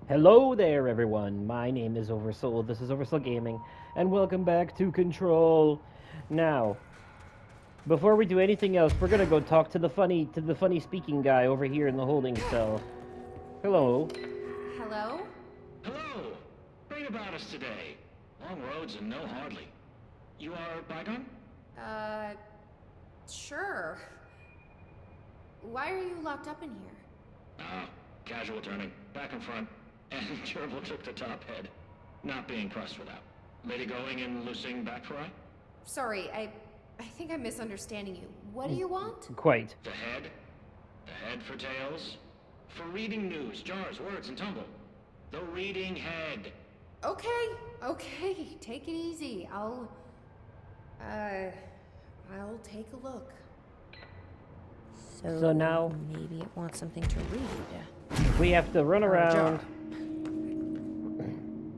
Hello there, everyone. My name is Oversoul. This is Oversoul Gaming, and welcome back to Control. Now, before we do anything else, we're gonna go talk to the funny speaking guy over here in the holding cell. Hello. Hello? Hello! Read about us today. Long roads and no hardly. You are Bygone? Uh, sure. Why are you locked up in here? Casual turning. Back and front. And gerbil took the top head. Not being pressed for that. Lady going and loosing back for eye? Sorry, I think I'm misunderstanding you. What do you want? Quite. The head? The head for tails? For reading news, jars, words, and tumble. The reading head. Okay, take it easy. I'll take a look. So now maybe it wants something to read. we have to run around.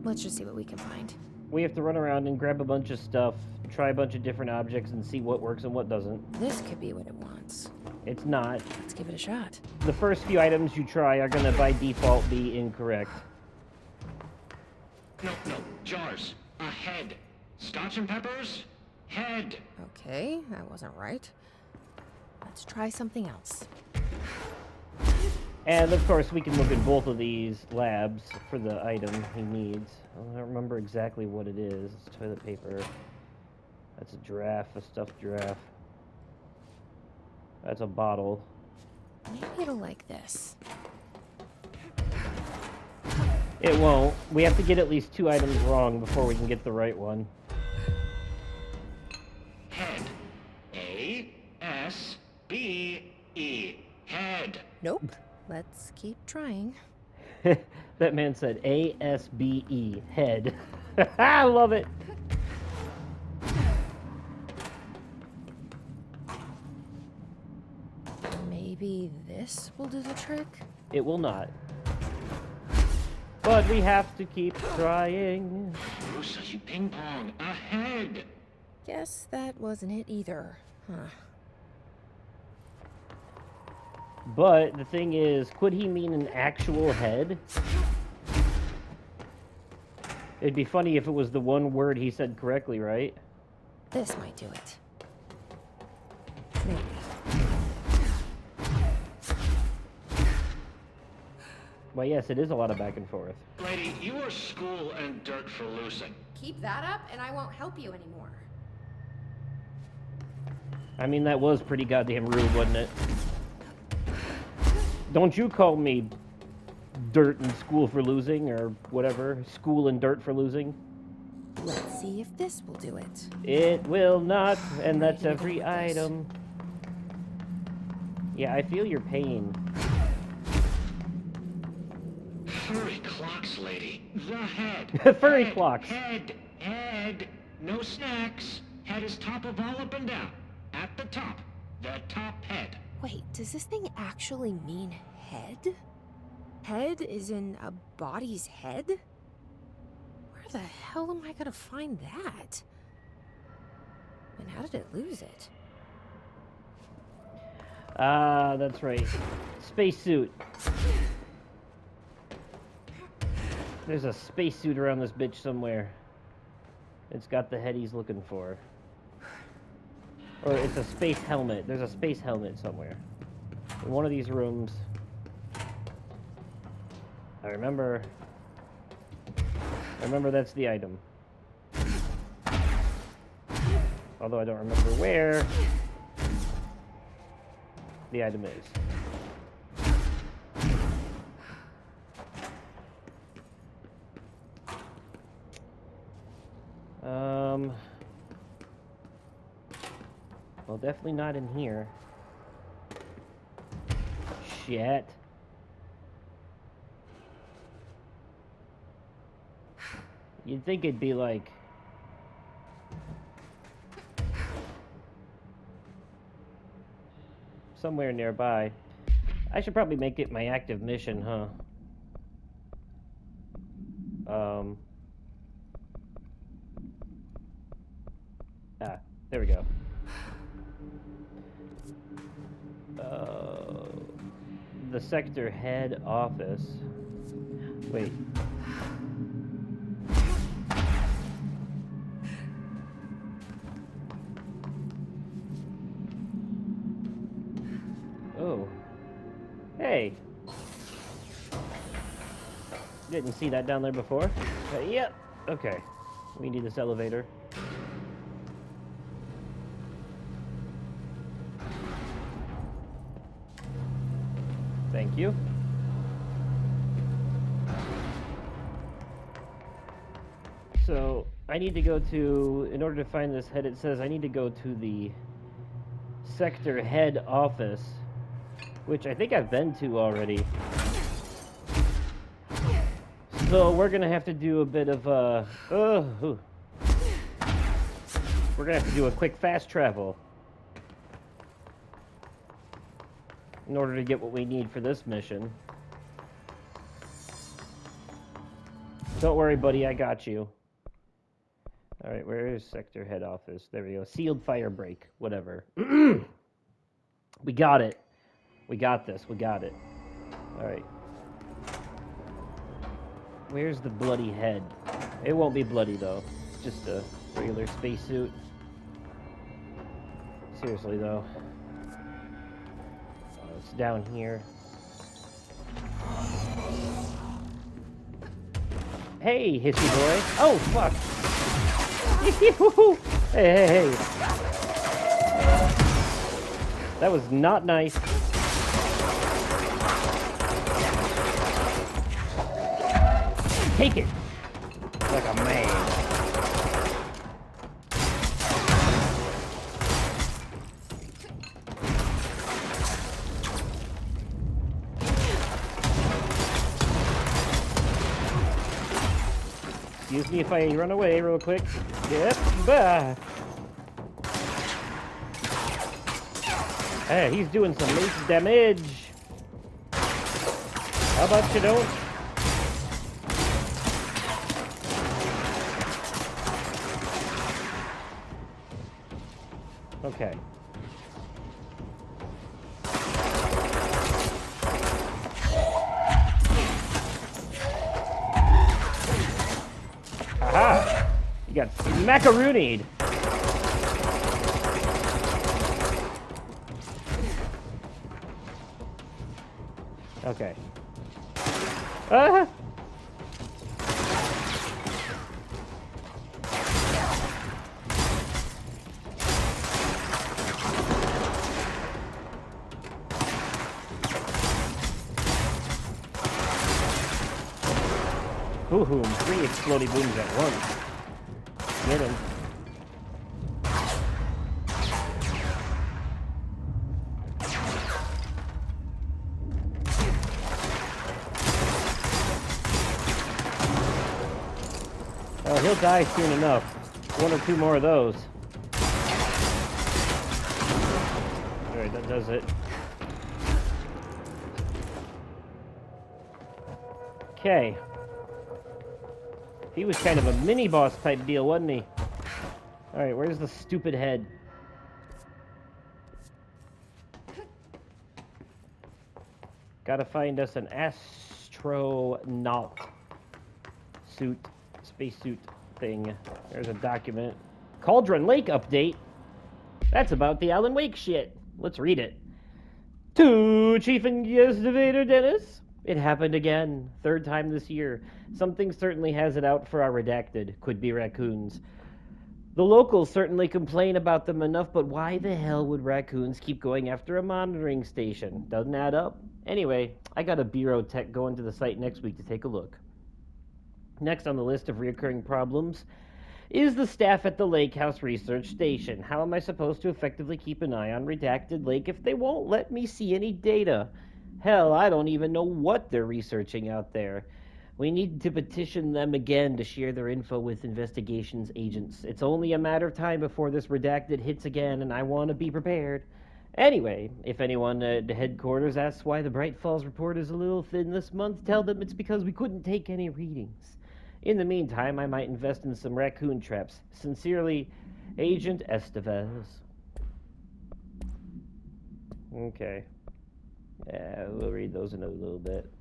Let's just see what we can find. We have to run around and grab a bunch of stuff, try a bunch of different objects, and see what works and what doesn't. This could be what it wants. It's not. Let's give it a shot. The first few items you try are gonna, by default, be incorrect. No, jars. A head. Scotch and peppers? Head. Okay, that wasn't right. Let's try something else. And of course, we can look at both of these labs for the item he needs. I don't remember exactly what it is. It's toilet paper. That's a giraffe, a stuffed giraffe. That's a bottle. Maybe it'll like this. It won't. We have to get at least 2 items wrong before we can get the right one. Head. A-S-B-E. Head. Nope. Let's keep trying. That man said A-S-B-E, head. I love it. Maybe this will do the trick? It will not. But we have to keep trying. Rusa, you ping pong. A head. Guess that wasn't it either. Huh. But the thing is, could he mean an actual head? It'd be funny if it was the one word he said correctly, right? This might do it. Maybe. Well, yes, it is a lot of back and forth. Lady, you are school and dirt for loosing. Keep that up and I won't help you anymore. I mean, that was pretty goddamn rude, wasn't it? Don't you call me dirt in school for losing, or whatever. School and dirt for losing. Let's see if this will do it. It will not, and that's every item. Yeah, I feel your pain. Furry clocks, lady. The head. Furry Head, clocks. Head. No snacks. Head is top of all up and down. At the top. The top head. Wait, does this thing actually mean head? Head is in a body's head? Where the hell am I gonna find that? And how did it lose it? Ah, that's right. Spacesuit. There's a spacesuit around this bitch somewhere. It's got the head he's looking for. Or it's a space helmet. There's a space helmet somewhere. In one of these rooms. I remember that's the item. Although I don't remember where the item is. Well, definitely not in here. Shit. You'd think it'd be like... somewhere nearby. I should probably make it my active mission, huh? There we go. The sector head office. Wait. Oh. Hey. Didn't see that down there before. Yep. Okay. We need this elevator. Thank you. So, I need to go to, in order to find this head, it says I need to go to the sector head office, which I think I've been to already. So, we're gonna have to do a bit of, we're gonna have to do a quick fast travel in order to get what we need for this mission. Don't worry, buddy, I got you. Alright, where is sector head office? There we go. Sealed fire break. Whatever. We got it. We got this. We got it. Alright. Where's the bloody head? It won't be bloody, though. It's just a regular spacesuit. Seriously, though. Oh, it's down here. Hey, hissy boy. Oh, fuck. Hey, hey, hey. That was not nice. Take it. Like a man. Excuse me if I run away real quick. Yep. Bah. Hey, he's doing some mace damage. How about you don't? Okay. Aha! You got macaroonied. Okay. Hoo-hoom, 3 exploding booms at once. Get him. Oh, he'll die soon enough. 1 or 2 more of those. Alright, that does it. Okay. He was kind of a mini-boss type deal, wasn't he? Alright, where's the stupid head? Gotta find us an astronaut suit, spacesuit thing. There's a document. Cauldron Lake update? That's about the Alan Wake shit. Let's read it. To Chief Investigator Dennis. It happened again. 3rd time this year. Something certainly has it out for our redacted. Could be raccoons. The locals certainly complain about them enough, but why the hell would raccoons keep going after a monitoring station? Doesn't add up. Anyway, I got a bureau tech going to the site next week to take a look. Next on the list of reoccurring problems is the staff at the Lake House Research Station. How am I supposed to effectively keep an eye on Redacted Lake if they won't let me see any data? Hell, I don't even know what they're researching out there. We need to petition them again to share their info with investigations agents. It's only a matter of time before this Redacted hits again, and I want to be prepared. Anyway, if anyone at headquarters asks why the Bright Falls report is a little thin this month, tell them it's because we couldn't take any readings. In the meantime, I might invest in some raccoon traps. Sincerely, Agent Estevez. Okay. Yeah, we'll read those in a little bit.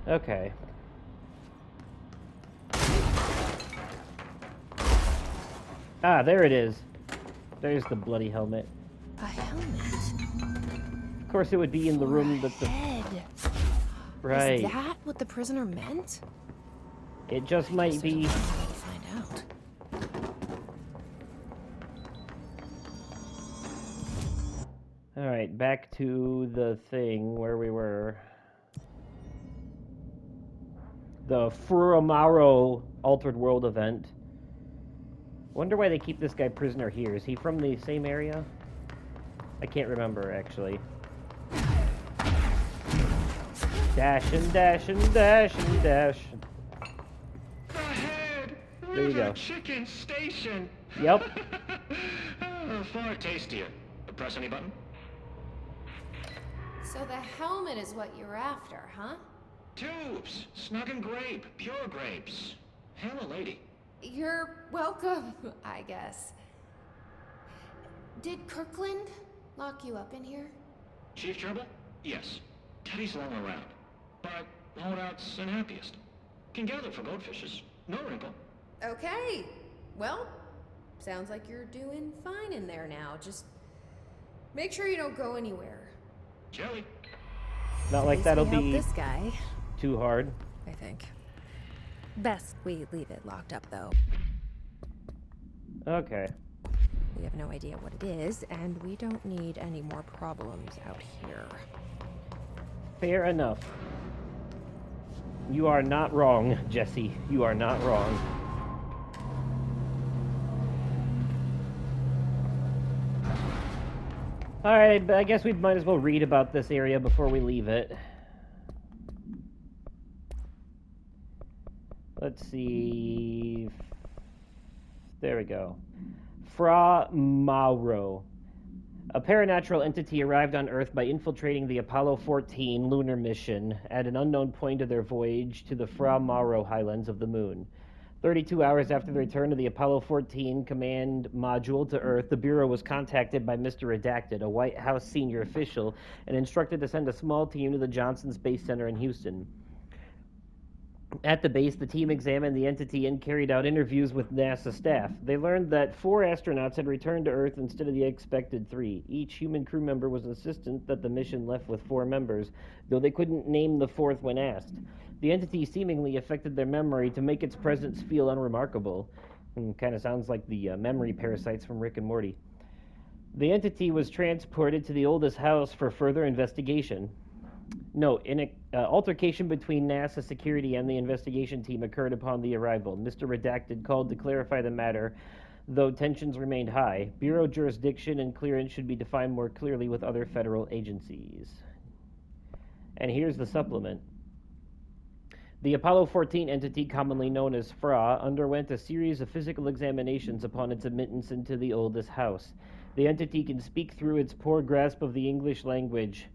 Okay. Ah, there it is. There's the bloody helmet. A helmet? Of course, it would be in the For room a that the... head. Right. Is that what the prisoner meant? It just I might guess there's be. only one way to find out. Alright, back to the thing where we were. The Furamaro Altered World event. Wonder why they keep this guy prisoner here. Is he from the same area? I can't remember, actually. Dash and dash and dash and dash. The head! There you go. River Chicken Station! Yep. Far tastier. Press any button? So the helmet is what you're after, huh? Tubes! Snug and grape. Pure grapes. Hail a lady. You're welcome, I guess. Did Kirkland lock you up in here? Chief Trouble? Yes. Teddy's long around. But holdouts and happiest. Can gather for goldfishes. No wrinkle. Okay. Well, sounds like you're doing fine in there now. Just make sure you don't go anywhere. Jelly. Not At like least that'll we helped be this guy, too hard. I think. Best we leave it locked up, though. Okay. We have no idea what it is, and we don't need any more problems out here. Fair enough. You are not wrong, Jesse. You are not wrong. Alright, I guess we might as well read about this area before we leave it. Let's see. There we go. Fra Mauro. A paranatural entity arrived on Earth by infiltrating the Apollo 14 lunar mission at an unknown point of their voyage to the Fra Mauro highlands of the Moon. 32 hours after the return of the Apollo 14 command module to Earth, the Bureau was contacted by Mr. Redacted, a White House senior official, and instructed to send a small team to the Johnson Space Center in Houston. At the base, the team examined the entity and carried out interviews with NASA staff. They learned that 4 astronauts had returned to Earth instead of the expected 3. Each human crew member was insistent that the mission left with 4 members, though they couldn't name the 4th when asked. The entity seemingly affected their memory to make its presence feel unremarkable. Kind of sounds like the memory parasites from Rick and Morty. The entity was transported to the oldest house for further investigation. Note, an altercation between NASA security and the investigation team occurred upon the arrival. Mr. Redacted called to clarify the matter, though tensions remained high. Bureau jurisdiction and clearance should be defined more clearly with other federal agencies. And here's the supplement. The Apollo 14 entity, commonly known as FRA, underwent a series of physical examinations upon its admittance into the oldest house. The entity can speak through its poor grasp of the English language.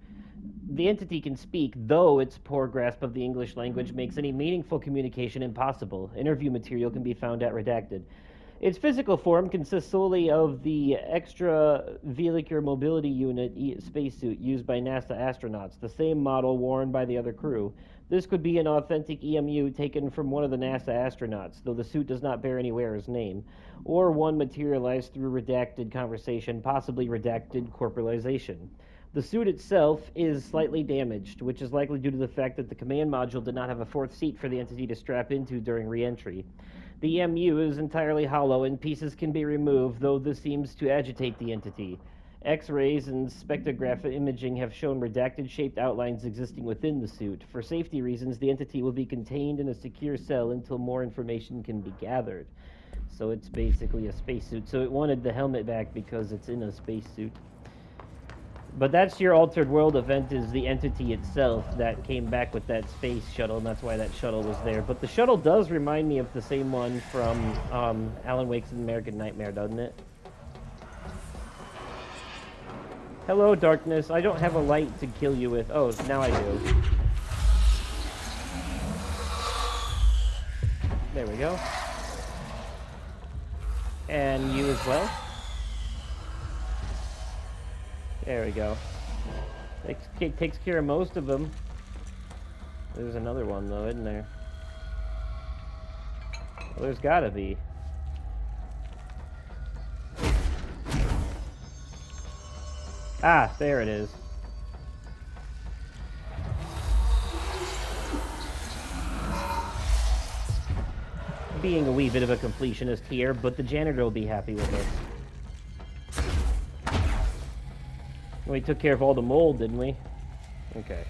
The entity can speak, though its poor grasp of the English language makes any meaningful communication impossible. Interview material can be found at Redacted. Its physical form consists solely of the extravehicular mobility unit spacesuit used by NASA astronauts, the same model worn by the other crew. This could be an authentic EMU taken from one of the NASA astronauts, though the suit does not bear any wearer's name, or one materialized through redacted conversation, possibly redacted corporalization. The suit itself is slightly damaged, which is likely due to the fact that the command module did not have a 4th seat for the entity to strap into during re-entry. The EMU is entirely hollow and pieces can be removed, though this seems to agitate the entity. X-rays and spectrograph imaging have shown redacted-shaped outlines existing within the suit. For safety reasons, the entity will be contained in a secure cell until more information can be gathered. So it's basically a spacesuit. So it wanted the helmet back because it's in a spacesuit. But that's your Altered World event, is the entity itself that came back with that space shuttle, and that's why that shuttle was there. But the shuttle does remind me of the same one from Alan Wake's American Nightmare, doesn't it? Hello, darkness. I don't have a light to kill you with. Oh, now I do. There we go. And you as well. There we go. Takes care of most of them. There's another one, though, isn't there? Well, there's gotta be. Ah, there it is. Being a wee bit of a completionist here, but the janitor will be happy with us. We took care of all the mold, didn't we? Okay.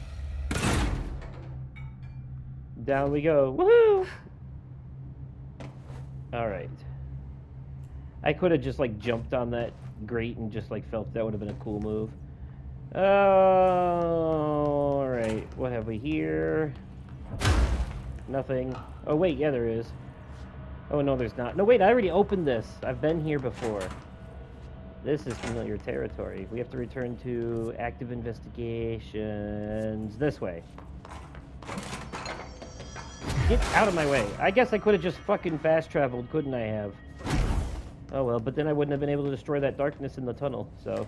Down we go. Woohoo! Alright. I could have just, like, jumped on that grate and just, like, felt that would have been a cool move. Alright. What have we here? Nothing. Oh, wait. Yeah, there is. Oh, no, there's not. No, wait. I already opened this. I've been here before. This is familiar territory. We have to return to active investigations this way. Get out of my way. I guess I could have just fucking fast traveled, couldn't I have? Oh well, but then I wouldn't have been able to destroy that darkness in the tunnel, so.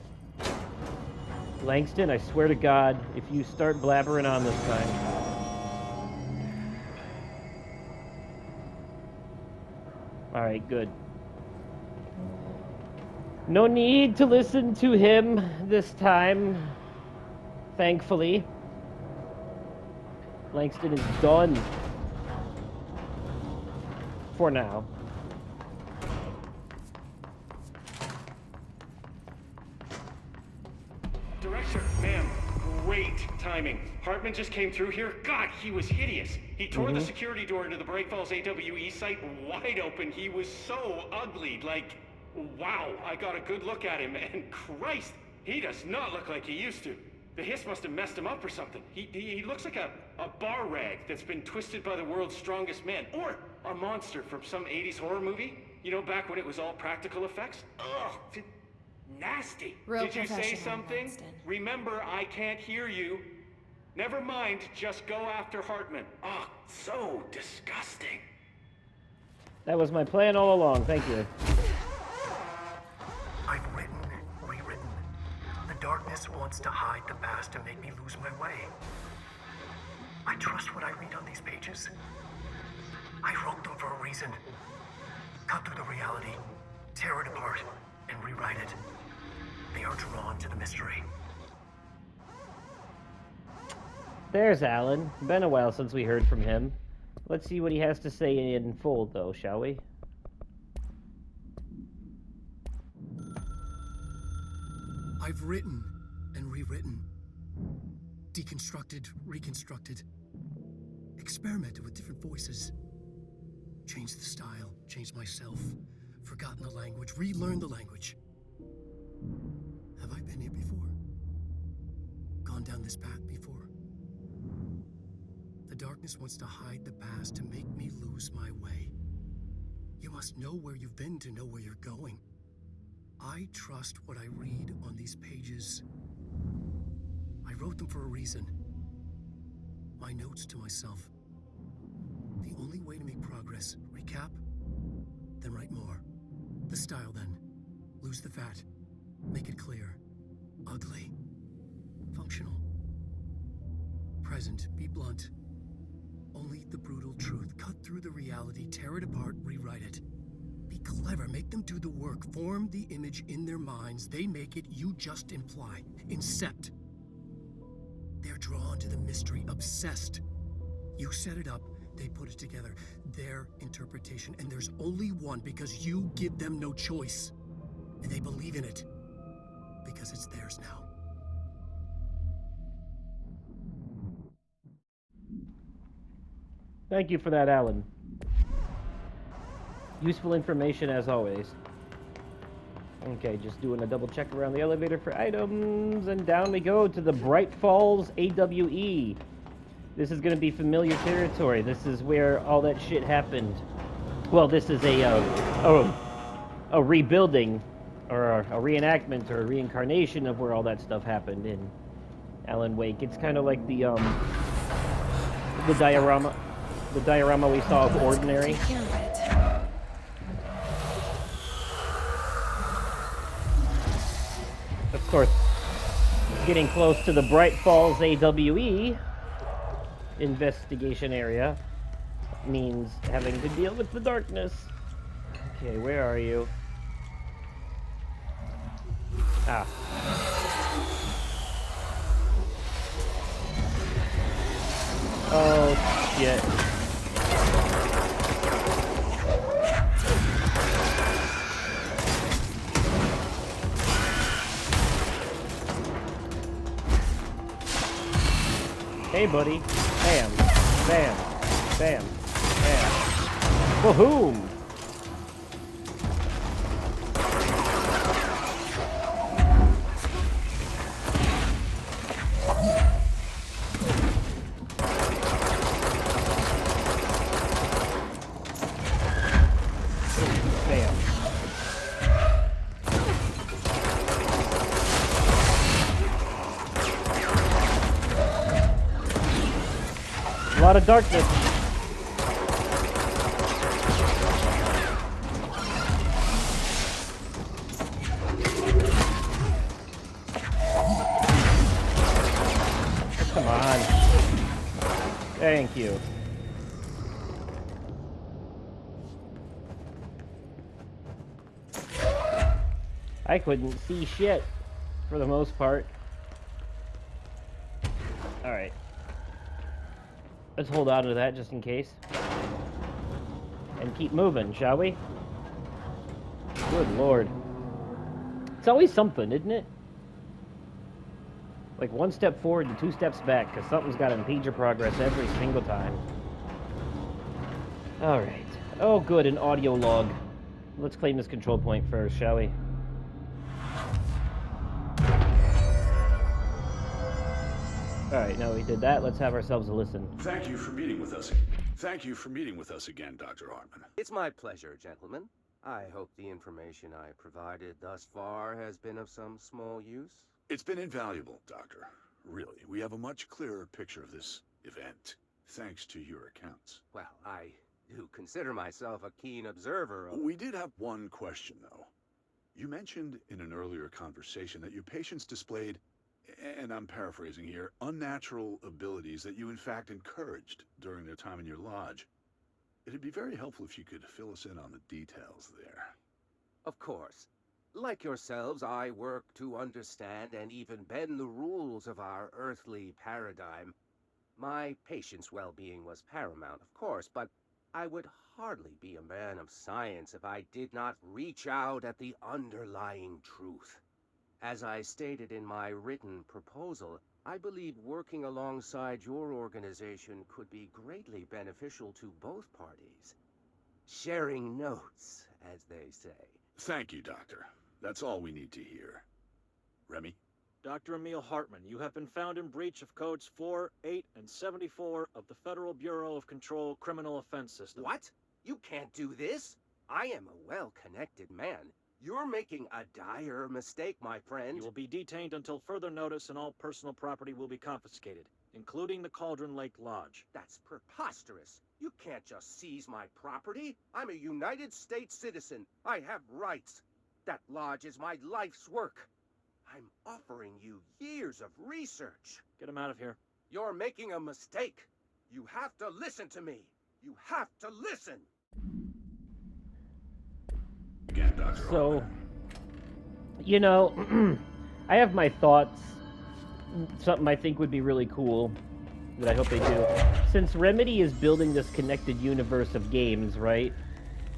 Langston, I swear to God, if you start blabbering on this time. Alright, good. No need to listen to him this time, thankfully. Langston is done. For now. Director, ma'am, great timing. Hartman just came through here. God, he was hideous. He tore the security door into the Bright Falls AWE site wide open. He was so ugly, like, wow. I got a good look at him, and Christ, he does not look like he used to. The hiss must have messed him up or something. He looks like a bar rag that's been twisted by the world's strongest man. Or a monster from some 80s horror movie. You know, back when it was all practical effects? Ugh, nasty. Real Did you say professional, something? Langston. Remember, I can't hear you. Never mind, just go after Hartman. Oh, so disgusting. That was my plan all along, thank you. I've written, rewritten. The darkness wants to hide the past and make me lose my way. I trust what I read on these pages. I wrote them for a reason. Cut through the reality, tear it apart, and rewrite it. They are drawn to the mystery. There's Alan. Been a while since we heard from him. Let's see what he has to say in full, though, shall we? I've written and rewritten. Deconstructed, reconstructed. Experimented with different voices. Changed the style, changed myself. Forgotten the language, relearned the language. Have I been here before? Gone down this path before? The darkness wants to hide the past to make me lose my way. You must know where you've been to know where you're going. I trust what I read on these pages. I wrote them for a reason. My notes to myself. The only way to make progress, recap, then write more. The style then. Lose the fat. Make it clear. Ugly. Functional. Present. Be blunt. Only the brutal truth. Cut through the reality, tear it apart, rewrite it. Be clever, make them do the work. Form the image in their minds. They make it, you just imply. Incept. They're drawn to the mystery, obsessed. You set it up, they put it together. Their interpretation, and there's only one because you give them no choice. And they believe in it. Because it's theirs now. Thank you for that, Alan. Useful information as always. Okay, just doing a double check around the elevator for items, and down we go to the Bright Falls AWE. This is going to be familiar territory. This is where all that shit happened. Well, this is a rebuilding, or a reenactment, or a reincarnation of where all that stuff happened in Alan Wake. It's kind of like the diorama we saw of Ordinary. Take care of it. Of course, getting close to the Bright Falls AWE. investigation area means having to deal with the darkness. Okay, where are you? Ah. Oh, shit. Hey, buddy. Bam. Bam. Bam. Bam. Wahoom! Bam. A lot of darkness. Come on. Thank you. I couldn't see shit for the most part. Alright. Let's hold on to that just in case. And keep moving, shall we? Good lord. It's always something, isn't it? Like 1 step forward and 2 steps back, because something's got to impede your progress every single time. Alright. Oh good, an audio log. Let's claim this control point first, shall we? Alright, now we did that, let's have ourselves a listen. Thank you for meeting with us. Thank you for meeting with us again, Dr. Hartman. It's my pleasure, gentlemen. I hope the information I provided thus far has been of some small use. It's been invaluable, Doctor. Really, we have a much clearer picture of this event, thanks to your accounts. Well, I do consider myself a keen observer of... We did have one question, though. You mentioned in an earlier conversation that your patients displayed, and I'm paraphrasing here, unnatural abilities that you in fact encouraged during their time in your lodge. It'd be very helpful if you could fill us in on the details there. Of course. Like yourselves, I work to understand and even bend the rules of our earthly paradigm. My patient's well-being was paramount, of course, but I would hardly be a man of science if I did not reach out at the underlying truth. As I stated in my written proposal, I believe working alongside your organization could be greatly beneficial to both parties. Sharing notes, as they say. Thank you, Doctor. That's all we need to hear. Remy? Dr. Emile Hartman, you have been found in breach of Codes 4, 8, and 74 of the Federal Bureau of Control Criminal Offense System. What? You can't do this? I am a well-connected man. You're making a dire mistake, my friend. You will be detained until further notice and all personal property will be confiscated, including the Cauldron Lake Lodge. That's preposterous. You can't just seize my property. I'm a United States citizen. I have rights. That lodge is my life's work. I'm offering you years of research. Get him out of here. You're making a mistake. You have to listen to me. You have to listen. Again, Dr. So, Hartman. you know, I have my thoughts. Something I think would be really cool, that I hope they do. Since Remedy is building this connected universe of games, right?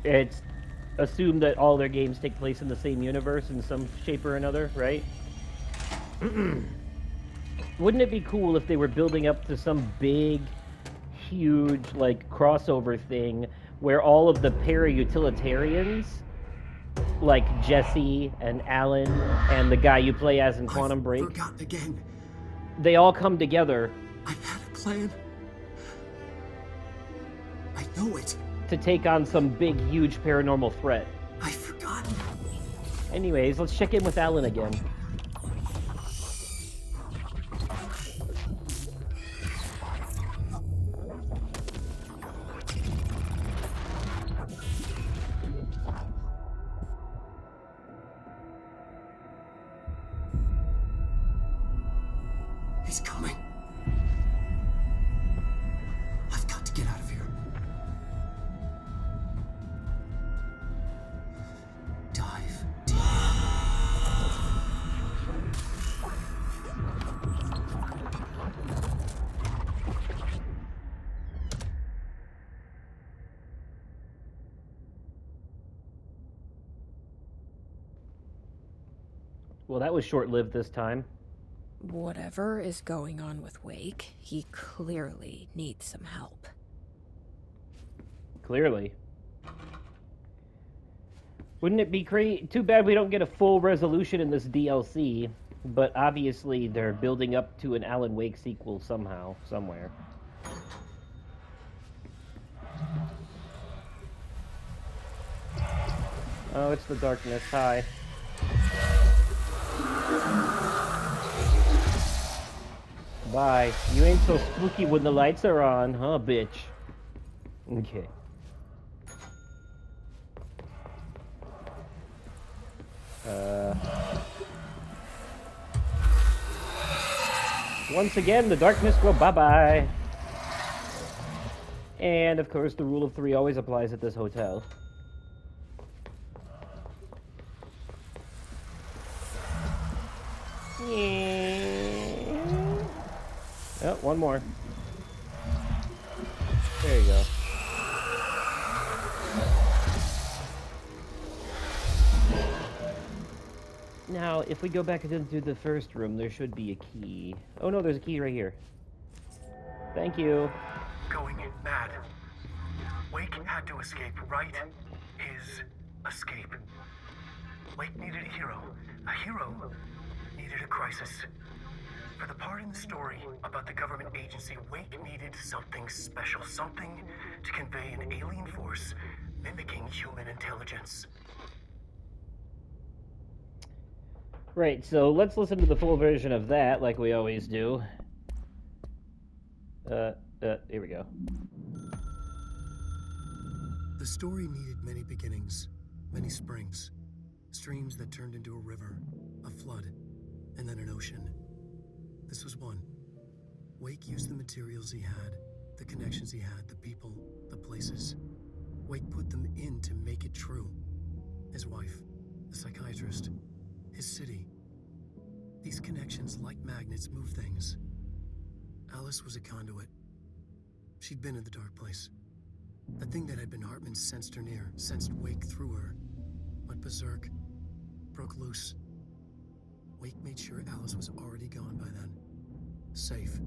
It's assumed that all their games take place in the same universe in some shape or another, right? Wouldn't it be cool if they were building up to some big, huge, like, crossover thing where all of the para-utilitarians, like Jesse and Alan and the guy you play as in Quantum Break, Forgotten again. they all come together I had a plan. I know it. to take on some big, huge paranormal threat. I've forgotten. Anyways, let's check in with Alan again. He's coming. Well, that was short-lived this time. Whatever is going on with Wake, he clearly needs some help. Clearly. Wouldn't it be too bad we don't get a full resolution in this DLC, but obviously they're building up to an Alan Wake sequel somehow, somewhere. Oh, it's the darkness. Hi. Bye. You ain't so spooky when the lights are on, huh, bitch? Okay. Once again, the darkness will bye-bye. And, of course, the rule of 3 always applies at this hotel. Oh, one more. There you go. Now, if we go back into the first room, there should be a key. Oh no, there's a key right here. Thank you. Going mad. Wake had to escape, right? His escape. Wake needed a hero. A hero needed a crisis. For the part in the story about the government agency, Wake needed something special. Something to convey an alien force mimicking human intelligence. Right, so let's listen to the full version of that, like we always do. Here we go. The story needed many beginnings, many springs. Streams that turned into a river, a flood, and then an ocean. This was one. Wake used the materials he had, the connections he had, the people, the places. Wake put them in to make it true. His wife, the psychiatrist, his city. These connections, like magnets, move things. Alice was a conduit. She'd been in the dark place. The thing that had been Hartman sensed her near, sensed Wake through her. Went berserk, broke loose. Wake made sure Alice was already gone by then. Safe.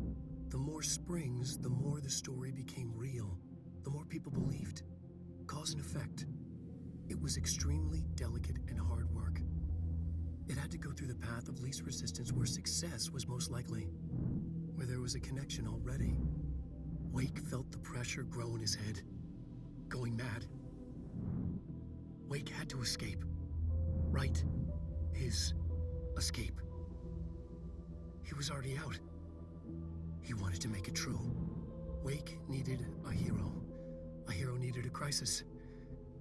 The more springs, the more the story became real. The more people believed. Cause and effect. It was extremely delicate and hard work. It had to go through the path of least resistance where success was most likely. Where there was a connection already. Wake felt the pressure grow in his head. Going mad. Wake had to escape. Right. His escape. He was already out. He wanted to make it true. Wake needed a hero. A hero needed a crisis.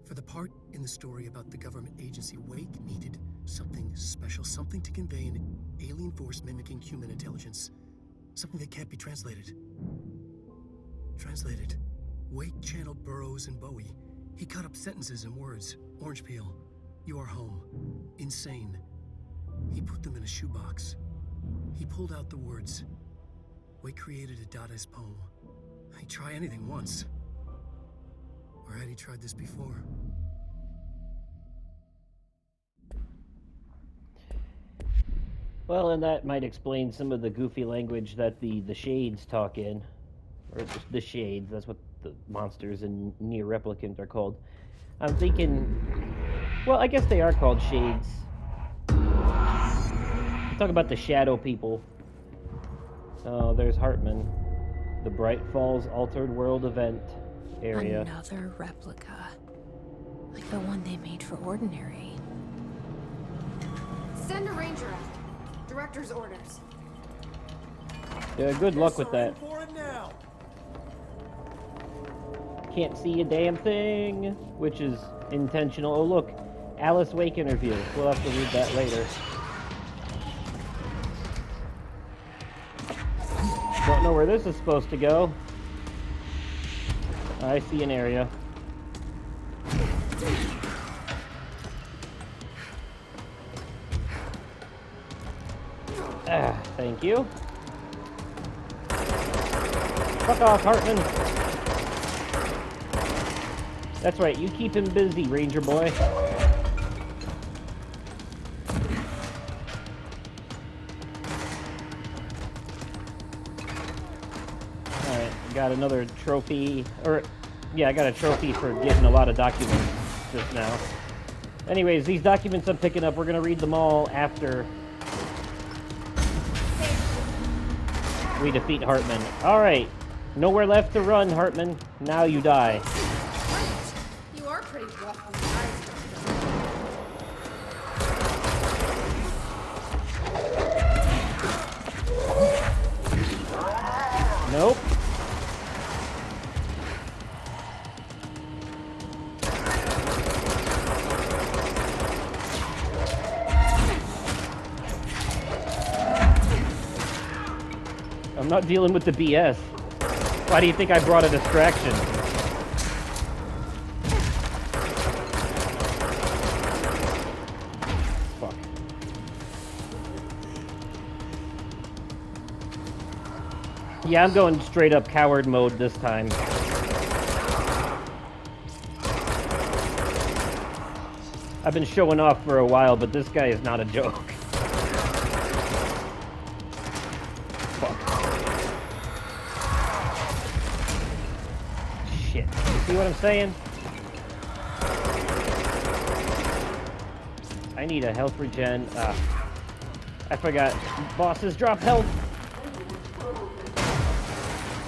For the part in the story about the government agency, Wake needed something special, something to convey an alien force mimicking human intelligence. Something that can't be translated. Translated. Wake channeled Burroughs and Bowie. He cut up sentences and words. Orange peel. You are home. Insane. He put them in a shoebox. He pulled out the words. Wake created a Dadaist poem. He'd try anything once. Or had he tried this before? Well, and that might explain some of the goofy language that the Shades talk in. Or the Shades, that's what the monsters in Near Replicant are called. I'm thinking... Well, I guess they are called Shades. Talk about the shadow people. Oh, there's Hartman. The Bright Falls Altered World event area. Another replica. Like the one they made for Ordinary. Send a ranger out. Director's orders. Yeah, good luck with that. Can't see a damn thing, which is intentional. Oh, look. Alice Wake interview. We'll have to read that later. Don't know where this is supposed to go. I see an area. Ah, thank you. Fuck off, Hartman. That's right, you keep him busy, Ranger boy. Got another trophy, or yeah, I got a trophy for getting a lot of documents just now. Anyways, these documents I'm picking up, we're gonna read them all after we defeat Hartman. Alright, nowhere left to run, Hartman. Now you die. Right. You are pretty rough on the eyes. Nope. I'm not dealing with the BS. Why do you think I brought a distraction? Fuck. Yeah, I'm going straight up coward mode this time. I've been showing off for a while, but this guy is not a joke. Shit. You see what I'm saying? I need a health regen. I forgot. Bosses drop health.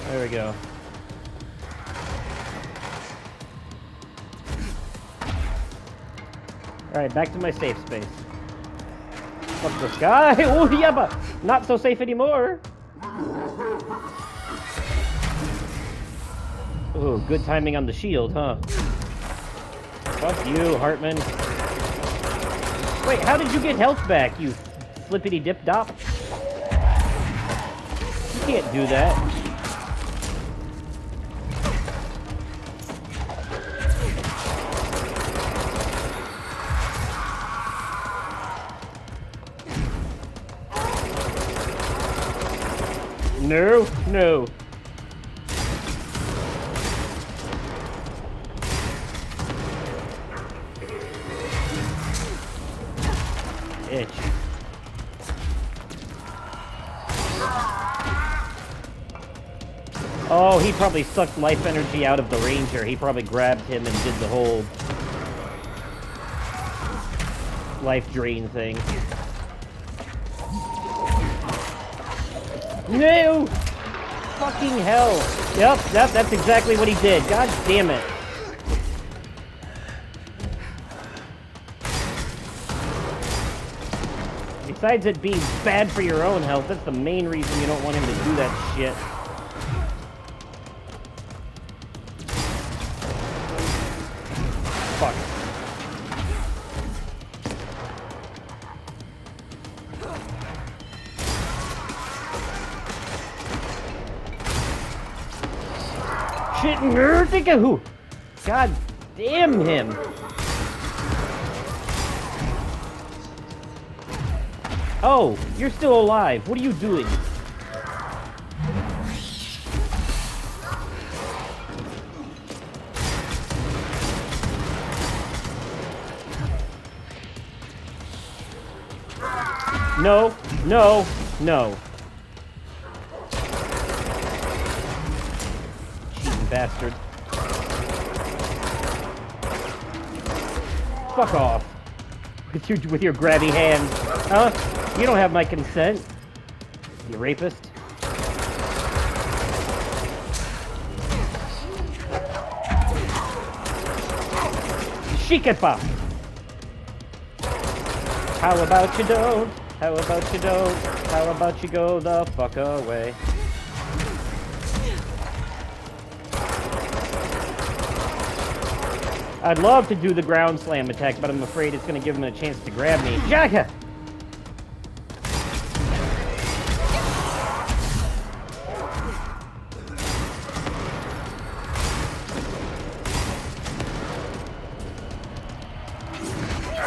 There we go. Alright, back to my safe space. Fuck this guy. Oh, yeah, but not so safe anymore. Ooh, good timing on the shield, huh? Fuck you, Hartman. Wait, how did you get health back, you flippity-dip-dop? You can't do that. No, no. Itch. Oh, he probably sucked life energy out of the ranger. He probably grabbed him and did the whole life drain thing. No! Fucking hell. Yep, that's exactly what he did. God damn it. Besides it being bad for your own health, that's the main reason you don't want him to do that shit. Fuck. Shit, nerd, God damn him. Oh, you're still alive. What are you doing? No, no, no. Cheating bastard. Fuck off. With your grabby hand. Huh? You don't have my consent. You rapist. Shikepa. How about you don't? How about you don't? How about you go the fuck away? I'd love to do the ground slam attack, but I'm afraid it's going to give him a chance to grab me. Jaka!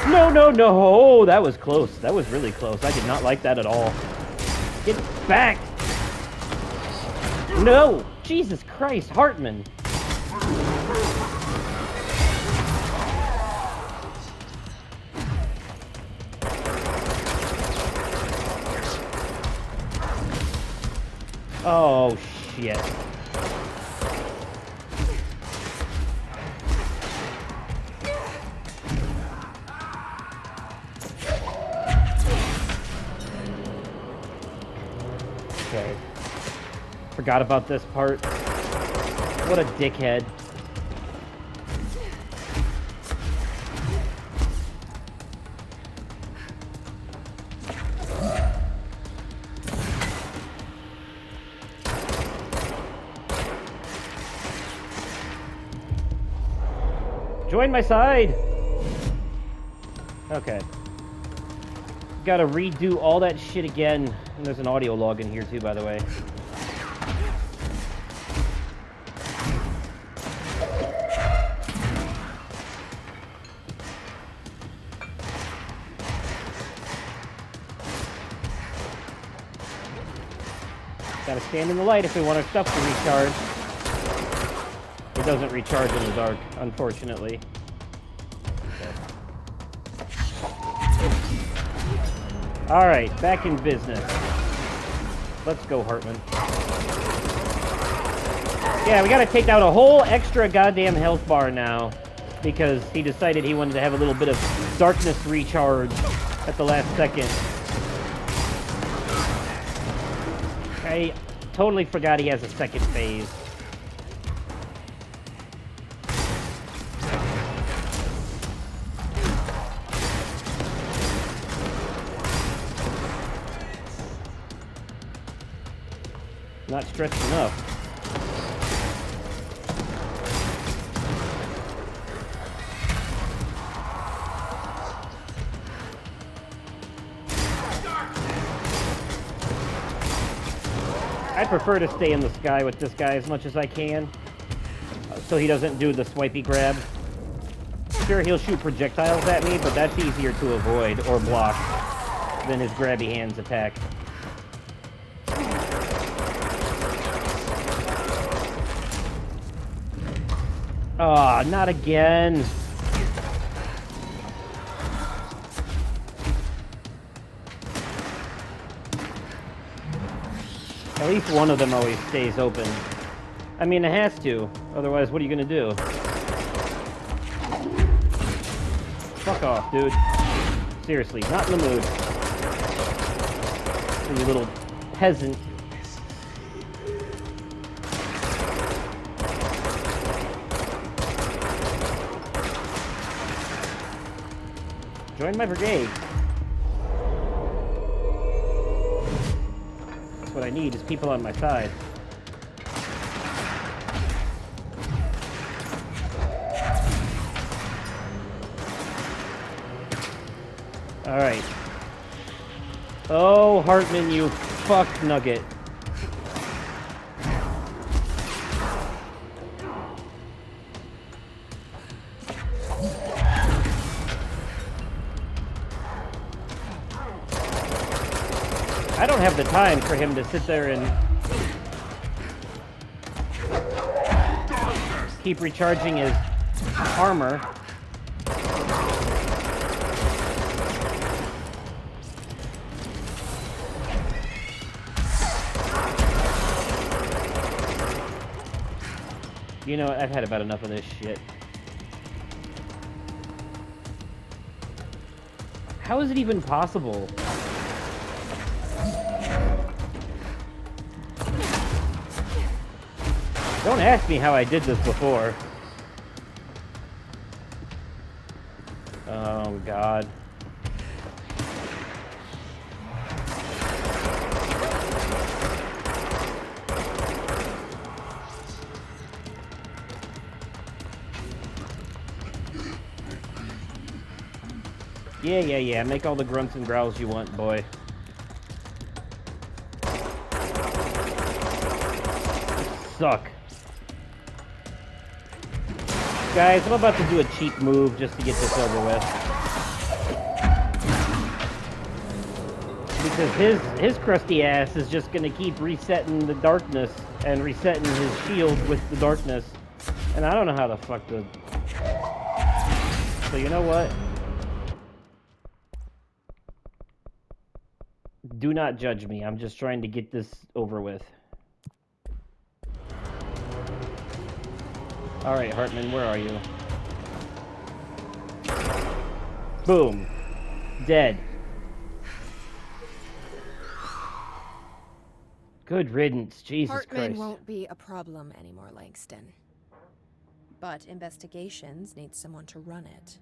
No, no, no! Oh, that was close. That was really close. I did not like that at all. Get back! No! Jesus Christ, Hartman! Oh, shit. forgot about this part. What a dickhead. Join my side! Okay. Gotta redo all that shit again. And there's an audio log in here too, by the way. Gotta stand in the light if we want our stuff to recharge. It doesn't recharge in the dark, unfortunately. Alright, back in business. Let's go, Hartman. Yeah, we gotta take out a whole extra goddamn health bar now. Because he decided he wanted to have a little bit of darkness recharge at the last second. I totally forgot he has a second phase. Not stretched enough. I prefer to stay in the sky with this guy as much as I can, so he doesn't do the swipey grab. Sure, he'll shoot projectiles at me, but that's easier to avoid or block than his grabby hands attack. Ah, oh, not again. At least one of them always stays open. I mean, it has to. Otherwise, what are you gonna do? Fuck off, dude. Seriously, not in the mood. You little peasant. Join my brigade. That's what I need, is people on my side. Alright. Oh, Hartman, you fuck nugget. I don't have the time for him to sit there and keep recharging his armor. You know, I've had about enough of this shit. How is it even possible? Don't ask me how I did this before. Oh, God. Yeah. Make all the grunts and growls you want, boy. Suck. Guys, I'm about to do a cheap move just to get this over with. Because his crusty ass is just gonna keep resetting the darkness and resetting his shield with the darkness. And I don't know how the fuck to... So you know what? Do not judge me. I'm just trying to get this over with. Alright, Hartman, where are you? Boom. Dead. Good riddance, Jesus Hartman Christ. won't be a problem anymore, Langston. But investigations need someone to run it.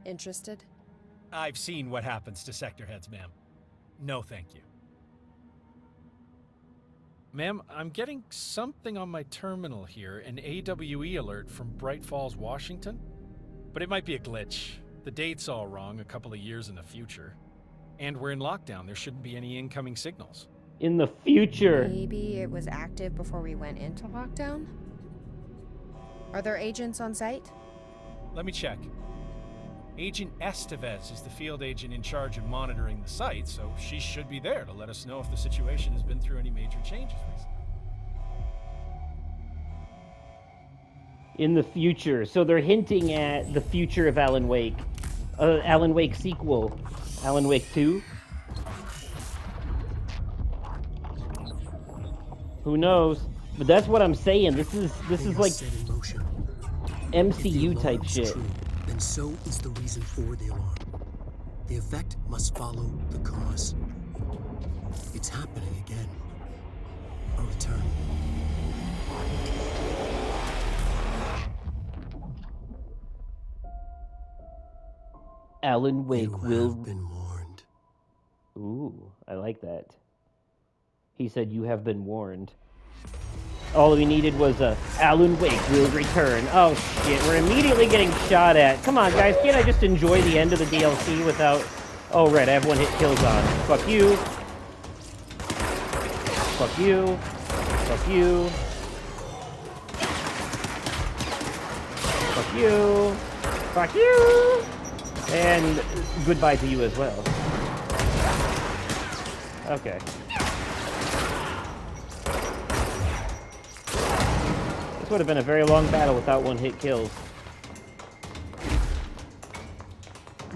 Interested? I've seen what happens to sector heads, ma'am. No, thank you. Ma'am, I'm getting something on my terminal here, an AWE alert from Bright Falls, Washington. But it might be a glitch. The date's all wrong, a couple of years in the future. And we're in lockdown, there shouldn't be any incoming signals. In the future. Maybe it was active before we went into lockdown? Are there agents on site? Let me check. Agent Estevez is the field agent in charge of monitoring the site, so she should be there to let us know if the situation has been through any major changes recently. In the future. So they're hinting at the future of Alan Wake. Alan Wake sequel. Alan Wake 2? Who knows? But that's what I'm saying. This is like set in motion. MCU If the type alarm is shit. true, then so is the reason for the alarm. The effect must follow the cause. It's happening again. A return. Alan Wake You will. have been warned. Ooh, I like that. He said you have been warned. All we needed was a Alan Wake will return. Oh shit, we're immediately getting shot at. Come on guys, can't I just enjoy the end of the DLC without... Oh right, I have one hit kills on. Fuck you. Fuck you. Fuck you. Fuck you. Fuck you. And goodbye to you as well. Okay. This would have been a very long battle without one-hit kills.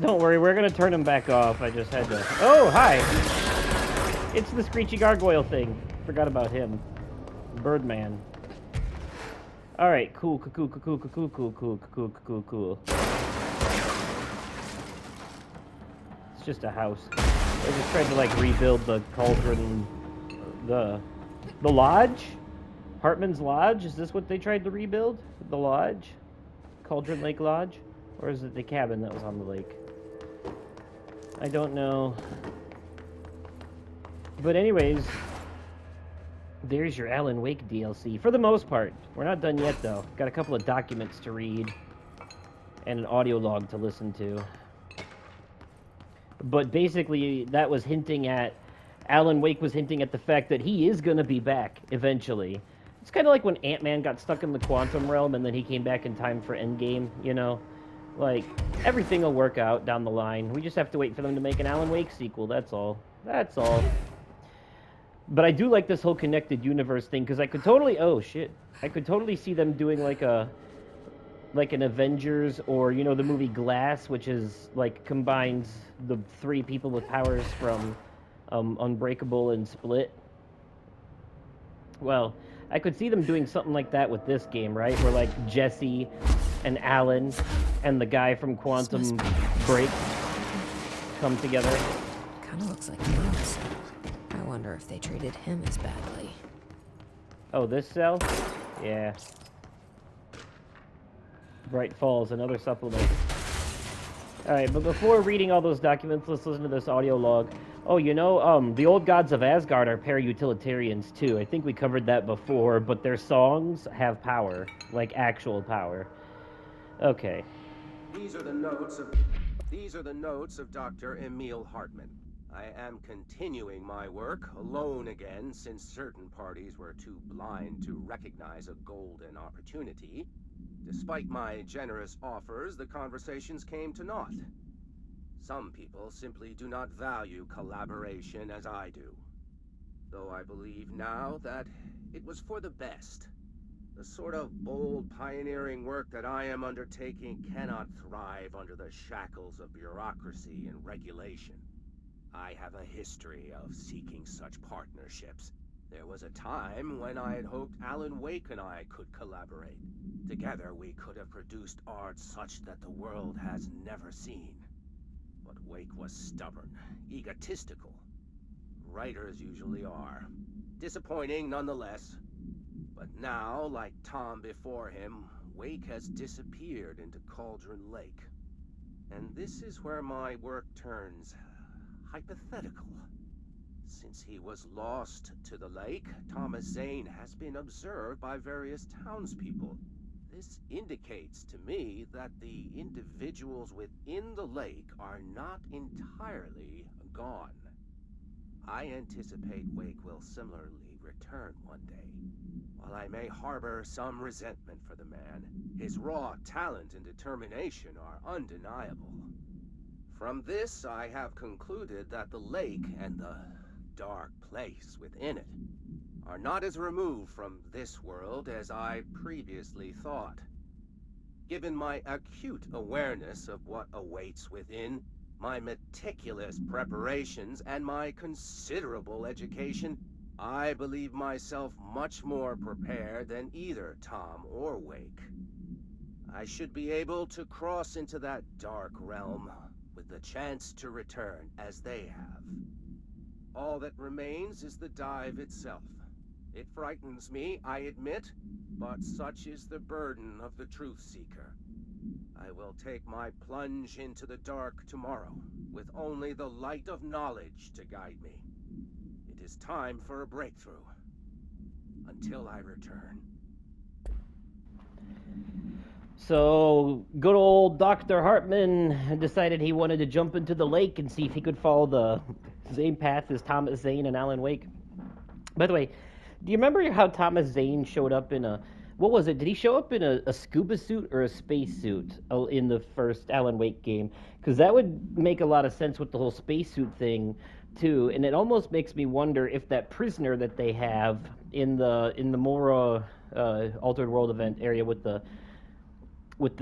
Don't worry, we're gonna turn him back off. I just had to... Oh, hi! It's the Screechy Gargoyle thing. Forgot about him. Birdman. Alright, cool. It's just a house. They just tried to, like, rebuild the cauldron... The lodge? Hartman's Lodge? Is this what they tried to rebuild? The lodge? Cauldron Lake Lodge? Or is it the cabin that was on the lake? I don't know. But anyways, there's your Alan Wake DLC. For the most part. We're not done yet, though. Got a couple of documents to read. And an audio log to listen to. But basically, that was hinting at... Alan Wake was hinting at the fact that he is going to be back, eventually. It's kind of like when Ant-Man got stuck in the quantum realm and then he came back in time for Endgame, you know? Like, everything will work out down the line. We just have to wait for them to make an Alan Wake sequel, that's all. That's all. But I do like this whole connected universe thing, because I could totally... Oh, shit. I could totally see them doing, like, an Avengers, or, you know, the movie Glass, which is, like, combines the three people with powers from Unbreakable and Split. Well... I could see them doing something like that with this game, right? Where, like, Jesse and Alan and the guy from Quantum Break come together. Kind of looks like James. I wonder if they treated him as badly. Oh, this cell? Yeah. Bright Falls, another supplement. Alright, but before reading all those documents, let's listen to this audio log. Oh, you know, the old gods of Asgard are para-utilitarians too. I think we covered that before, but their songs have power. Like, actual power. Okay. These are the notes of Dr. Emile Hartman. I am continuing my work alone again, since certain parties were too blind to recognize a golden opportunity. Despite my generous offers, the conversations came to naught. Some people simply do not value collaboration as I do. Though I believe now that it was for the best. The sort of bold, pioneering work that I am undertaking cannot thrive under the shackles of bureaucracy and regulation. I have a history of seeking such partnerships. There was a time when I had hoped Alan Wake and I could collaborate. Together we could have produced art such that the world has never seen. But Wake was stubborn, egotistical, writers usually are. Disappointing nonetheless. But now, like Tom before him, Wake has disappeared into Cauldron Lake. And this is where my work turns hypothetical. Since he was lost to the lake, Thomas Zane has been observed by various townspeople. This indicates to me that the individuals within the lake are not entirely gone. I anticipate Wake will similarly return one day. While I may harbor some resentment for the man, his raw talent and determination are undeniable. From this, I have concluded that the lake and the dark place within it are not as removed from this world as I previously thought. Given my acute awareness of what awaits within, my meticulous preparations, and my considerable education, I believe myself much more prepared than either Tom or Wake. I should be able to cross into that dark realm with the chance to return as they have. All that remains is the dive itself. It frightens me, I admit, but such is the burden of the truth seeker. I will take my plunge into the dark tomorrow, with only the light of knowledge to guide me. It is time for a breakthrough. Until I return. So, good old Dr. Hartman decided he wanted to jump into the lake and see if he could follow the same path as Thomas Zane and Alan Wake. By the way, do you remember how Thomas Zane showed up in a... What was it? Did he show up in a scuba suit or a space suit in the first Alan Wake game? Because that would make a lot of sense with the whole spacesuit thing, too. And it almost makes me wonder if that prisoner that they have in the Mora Altered World event area with the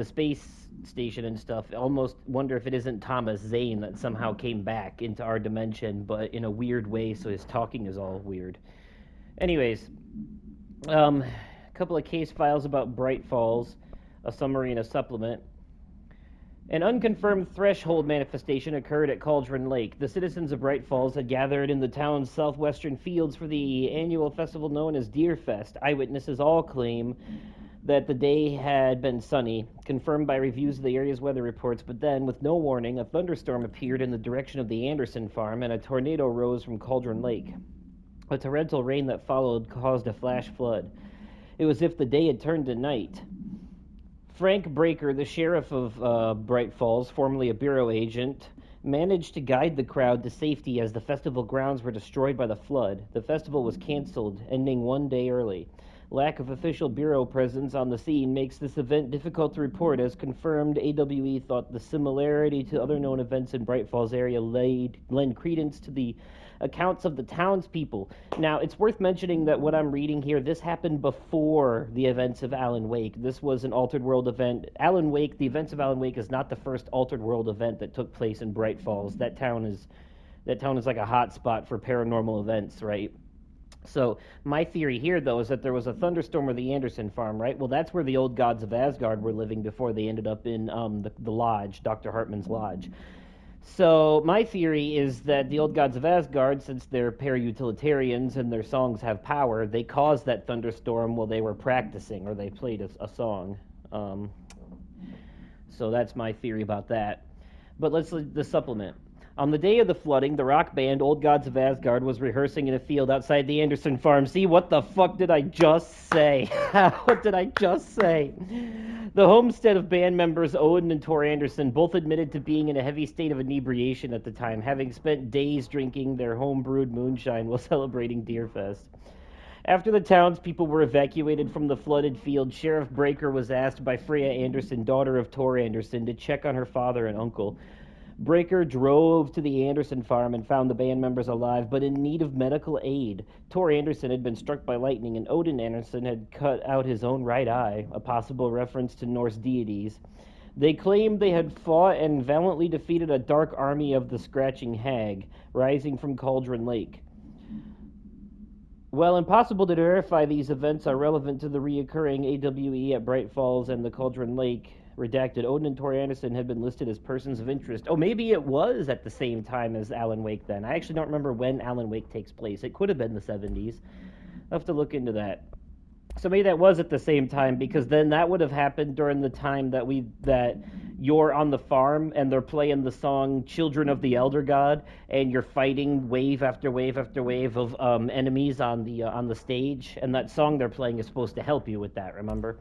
space station and stuff, I almost wonder if it isn't Thomas Zane that somehow came back into our dimension, but in a weird way, so his talking is all weird. Anyways, a couple of case files about Bright Falls, a summary and a supplement. An unconfirmed threshold manifestation occurred at Cauldron Lake. The citizens of Bright Falls had gathered in the town's southwestern fields for the annual festival known as Deer Fest. Eyewitnesses all claim that the day had been sunny, confirmed by reviews of the area's weather reports, but then, with no warning, a thunderstorm appeared in the direction of the Anderson farm, and a tornado rose from Cauldron Lake. A torrential rain that followed caused a flash flood. It was as if the day had turned to night. Frank Breaker, the sheriff of Bright Falls, formerly a bureau agent, managed to guide the crowd to safety as the festival grounds were destroyed by the flood. The festival was canceled, ending one day early. Lack of official bureau presence on the scene makes this event difficult to report. As confirmed, AWE thought the similarity to other known events in Bright Falls area lend credence to the accounts of the townspeople. Now, it's worth mentioning that what I'm reading here, this happened before the events of Alan Wake. This was an Altered World event. Alan Wake, the events of Alan Wake is not the first Altered World event that took place in Bright Falls. That town is like a hot spot for paranormal events, right? So my theory here, though, is that there was a thunderstorm of the Anderson farm, right? Well, that's where the old gods of Asgard were living before they ended up in the lodge, Dr. Hartman's lodge. So my theory is that the old gods of Asgard, since they're para-utilitarians and their songs have power, they caused that thunderstorm while they were practicing, or they played a song. So that's my theory about that. But let's the supplement. On the day of the flooding, the rock band Old Gods of Asgard was rehearsing in a field outside the Anderson farm. See, what the fuck did I just say? What did I just say? The homestead of band members Owen and Tor Anderson both admitted to being in a heavy state of inebriation at the time, having spent days drinking their home-brewed moonshine while celebrating Deerfest. After the townspeople were evacuated from the flooded field, Sheriff Breaker was asked by Freya Anderson, daughter of Tor Anderson, to check on her father and uncle. Breaker drove to the Anderson farm and found the band members alive, but in need of medical aid. Tor Anderson had been struck by lightning, and Odin Anderson had cut out his own right eye, a possible reference to Norse deities. They claimed they had fought and valiantly defeated a dark army of the Scratching Hag, rising from Cauldron Lake. While impossible to verify these events are relevant to the reoccurring AWE at Bright Falls and the Cauldron Lake Redacted. Odin and Tori Anderson had been listed as persons of interest. Oh, maybe it was at the same time as Alan Wake then. I actually don't remember when Alan Wake takes place. It could have been the 70s. I'll have to look into that. So maybe that was at the same time, because then that would have happened during the time that you're on the farm and they're playing the song "Children of the Elder God" and you're fighting wave after wave after wave of enemies on the stage, and that song they're playing is supposed to help you with that. Remember?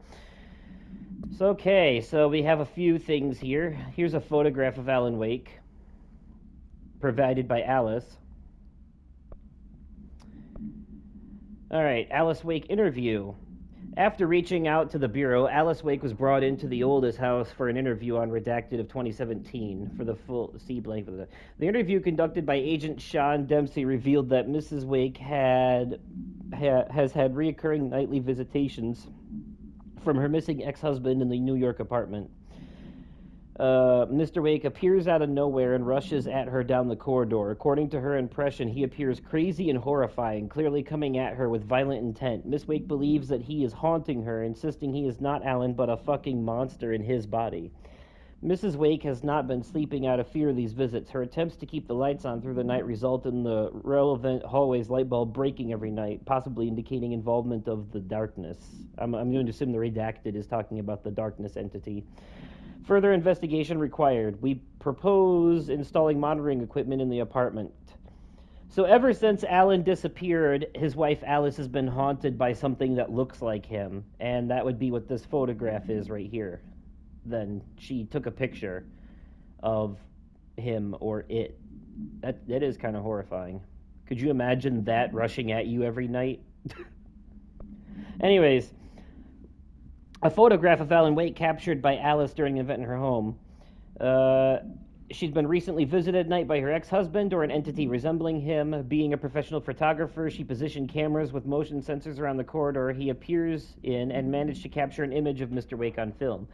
So okay, so we have a few things here. Here's a photograph of Alan Wake, provided by Alice. All right, Alice Wake interview. After reaching out to the Bureau, Alice Wake was brought into the oldest house for an interview on Redacted of 2017 for the full C blank. The interview conducted by Agent Sean Dempsey revealed that Mrs. Wake has had reoccurring nightly visitations from her missing ex-husband in the New York apartment. Mr. Wake appears out of nowhere and rushes at her down the corridor. According to her impression, he appears crazy and horrifying, clearly coming at her with violent intent. Miss Wake believes that he is haunting her, insisting he is not Alan but a fucking monster in his body. Mrs. Wake has not been sleeping out of fear of these visits. Her attempts to keep the lights on through the night result in the relevant hallway's light bulb breaking every night, possibly indicating involvement of the darkness. I'm going to assume the redacted is talking about the darkness entity. Further investigation required. We propose installing monitoring equipment in the apartment. So ever since Alan disappeared, his wife Alice has been haunted by something that looks like him, and that would be what this photograph is right here. Then she took a picture of him or it. That is kind of horrifying. Could you imagine that rushing at you every night? Anyways, a photograph of Alan Wake captured by Alice during an event in her home. She'd been recently visited at night by her ex-husband or an entity resembling him. Being a professional photographer, she positioned cameras with motion sensors around the corridor he appears in and managed to capture an image of Mr. Wake on film.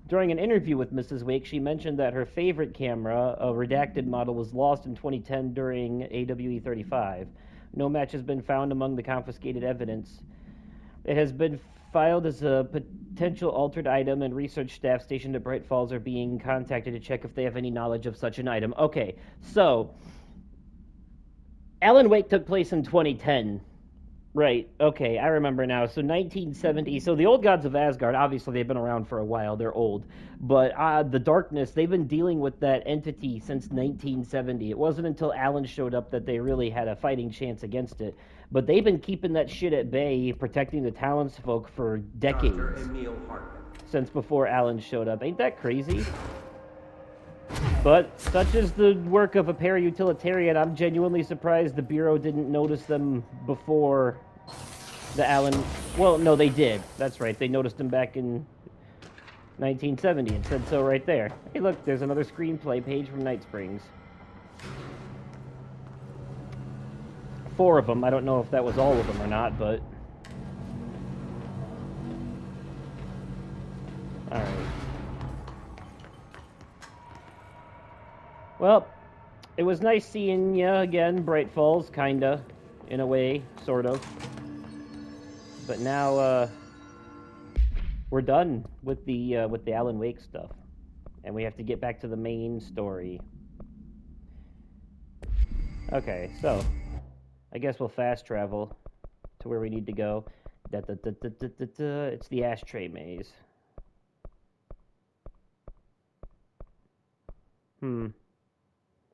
During an interview with Mrs. Wake, she mentioned that her favorite camera, a redacted model, was lost in 2010 during AWE 35. No match has been found among the confiscated evidence. It has been filed as a potential altered item, and research staff stationed at Bright Falls are being contacted to check if they have any knowledge of such an item. Okay, so Alan Wake took place in 2010. Right, okay, I remember now. So 1970, so the old gods of Asgard, obviously they've been around for a while, they're old. But the darkness, they've been dealing with that entity since 1970. It wasn't until Alan showed up that they really had a fighting chance against it. But they've been keeping that shit at bay, protecting the townsfolk for decades. Dr. Emile Hartman. Since before Alan showed up. Ain't that crazy? But such is the work of a para-utilitarian, I'm genuinely surprised the Bureau didn't notice them before the Alan... Well, no, they did. That's right. They noticed him back in 1970 and said so right there. Hey, look, there's another screenplay page from Night Springs. 4 of them. I don't know if that was all of them or not, but... Alright. Well, it was nice seeing you again, Bright Falls, kinda, in a way, sort of. But now, we're done with the Alan Wake stuff. And we have to get back to the main story. Okay, so... I guess we'll fast travel to where we need to go. It's the Ashtray Maze.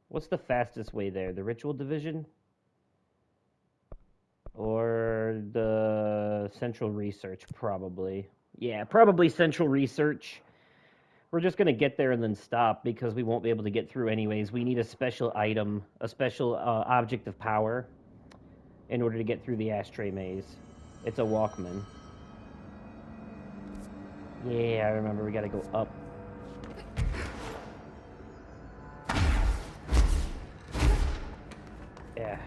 What's the fastest way there? The Ritual Division? Or the Central Research, probably. Yeah, probably Central Research. We're just going to get there and then stop because we won't be able to get through anyways. We need a special item, a special object of power in order to get through the Ashtray Maze. It's a Walkman. Yeah, I remember we gotta go up. Yeah.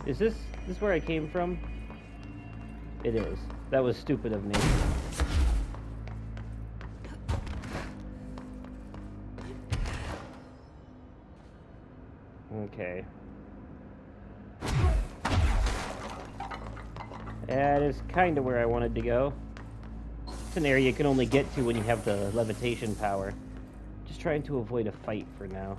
Is this where I came from? It is. That was stupid of me. Okay. That is kind of where I wanted to go. It's an area you can only get to when you have the levitation power. Just trying to avoid a fight for now.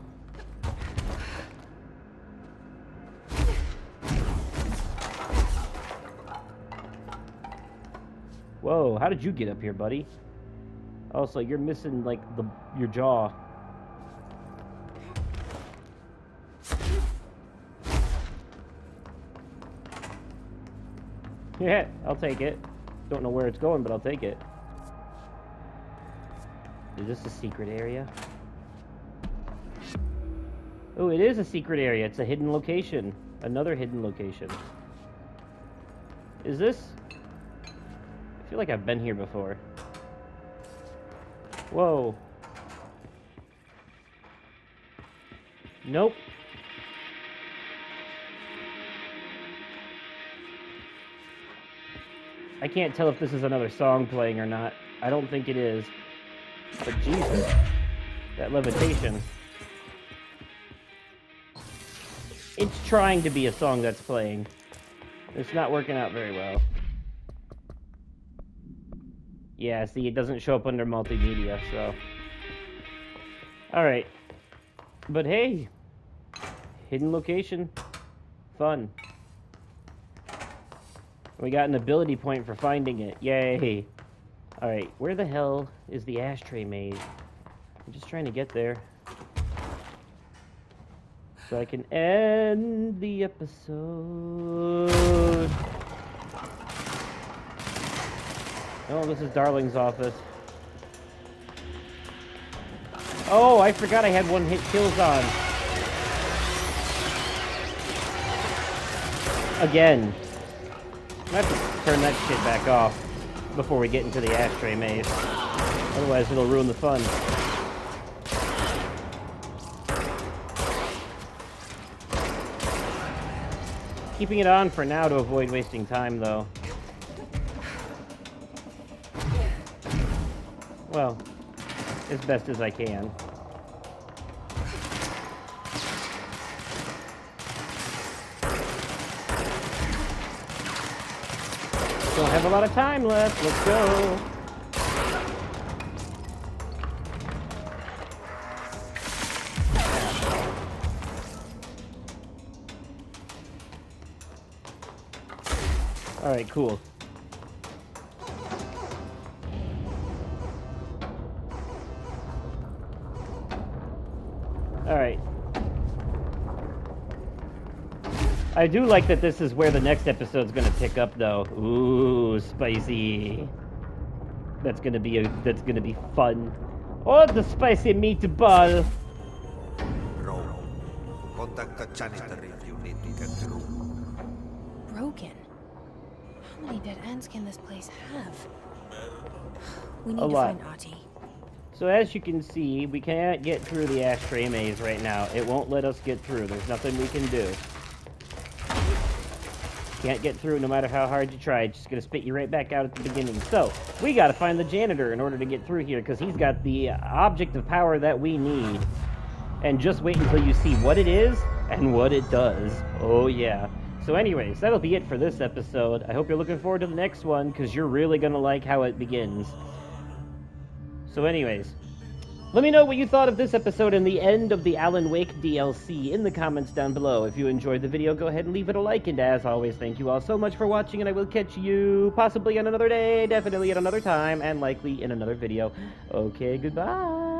Whoa, how did you get up here, buddy? Also, you're missing, like, your jaw. Yeah, I'll take it. Don't know where it's going, but I'll take it. Is this a secret area? Oh, it is a secret area. It's a hidden location. Another hidden location. Is this? I feel like I've been here before. Whoa. Nope. I can't tell if this is another song playing or not. I don't think it is. But Jesus, that levitation. It's trying to be a song that's playing. It's not working out very well. Yeah, see, it doesn't show up under multimedia, so... Alright. But hey, hidden location. Fun. We got an ability point for finding it. Yay. Alright, where the hell is the Ashtray Maze? I'm just trying to get there. So I can end the episode. Oh, this is Darling's office. Oh, I forgot I had one hit kills on. Again. I have to turn that shit back off before we get into the Ashtray Maze. Otherwise, it'll ruin the fun. Keeping it on for now to avoid wasting time, though. Well, as best as I can. Don't have a lot of time left. Let's go. All right, cool. All right. I do like that this is where the next episode's gonna pick up, though. Ooh, spicy. That's gonna be fun. Oh, the spicy meatball. Contact the janitor if you need to get through. Broken. How many dead ends can this place have? We need A to lot. find Ahti. So as you can see, we can't get through the Ashtray Maze right now. It won't let us get through. There's nothing we can do. Can't get through no matter how hard you try. It's just gonna spit you right back out at the beginning. So, we gotta find the janitor in order to get through here, because he's got the object of power that we need. And just wait until you see what it is and what it does. Oh yeah. So anyways, that'll be it for this episode. I hope you're looking forward to the next one, because you're really gonna like how it begins. So anyways, let me know what you thought of this episode and the end of the Alan Wake DLC in the comments down below. If you enjoyed the video, go ahead and leave it a like, and as always, thank you all so much for watching, and I will catch you possibly on another day, definitely at another time, and likely in another video. Okay, goodbye!